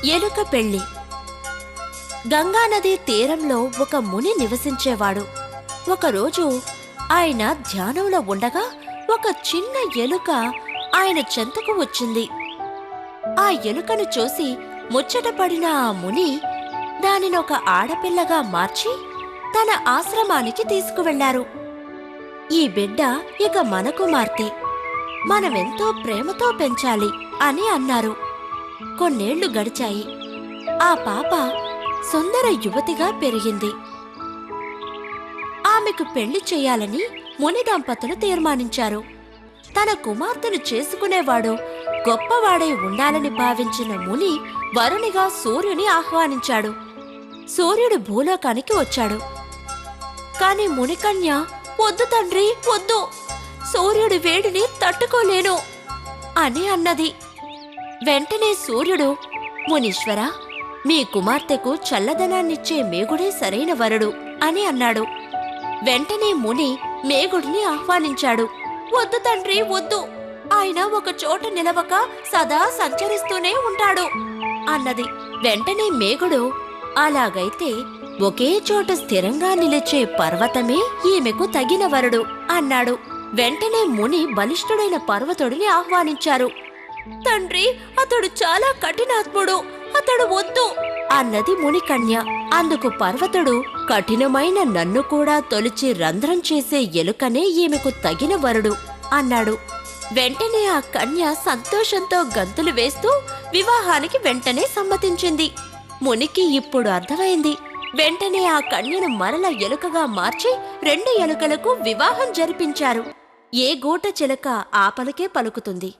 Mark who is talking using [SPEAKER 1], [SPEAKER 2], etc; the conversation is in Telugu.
[SPEAKER 1] ఎలుక పెళ్లి. గంగానది తీరంలో ఒక ముని నివసించేవాడు. ఒకరోజు ఆయన ధ్యానంలో ఉండగా ఒక చిన్న ఎలుక ఆయన చెంతకు వచ్చింది. ఆ ఎలుకను చూసి ముచ్చటపడిన ఆ ముని దానినొక ఆడపిల్లగా మార్చి తన ఆశ్రమానికి తీసుకువెళ్లారు. ఈ బిడ్డ ఇక మన కుమార్తె, మనమెంతో ప్రేమతో పెంచాలి అని అన్నారు. కొన్నేళ్లు గడిచాయి. ఆ పాప సుందర యువతిగా పెరిగింది. ఆమెకు పెళ్లి చేయాలని ముని దంపతులు తీర్మానించారు. తన కుమార్తెను చేసుకునేవాడు గొప్పవాడై ఉండాలని భావించిన ముని వరునిగా సూర్యుని ఆహ్వానించాడు. సూర్యుడు భూలోకానికి వచ్చాడు. కాని మునికన్య, వద్దు తండ్రి, వద్దు, సూర్యుడి వేడిని తట్టుకోలేను అని అన్నది. వెంటనే సూర్యుడు, మునీశ్వర, మీ కుమార్తెకు చల్లదనాన్నిచ్చే మేగుడే సరైన వరుడు అని అన్నాడు. వెంటనే ముని మేగుడిని ఆహ్వానించాడు. వద్దు తండ్రి, వద్దు, ఆయన ఒక చోట నిలవక సదా సంచరిస్తూనే ఉంటాడు అన్నది. వెంటనే మేగుడు, అలాగైతే ఒకే చోట స్థిరంగా నిలిచే పర్వతమే ఈమెకు తగిన వరుడు అన్నాడు. వెంటనే ముని బలిష్ఠుడైన పర్వతుడిని ఆహ్వానించారు. తండ్రి, అతడు చాలా కఠినాత్ముడు, అతడు వద్దు అన్నది మునికన్య. అందుకు పర్వతుడు, కఠినమైన నన్ను కూడా తొలిచి రంధ్రం చేసే ఎలుకనే ఈమెకు తగిన వరుడు అన్నాడు. వెంటనే ఆ కన్య సంతోషంతో గంతులు వేస్తూ వివాహానికి వెంటనే సమ్మతించింది. మునికి ఇప్పుడు అర్థమైంది. వెంటనే ఆ కన్యను మరల ఎలుకగా మార్చి 2 ఎలుకలకు వివాహం జరిపించారు. ఏ గూట చిలక ఆపలకే పలుకుతుంది.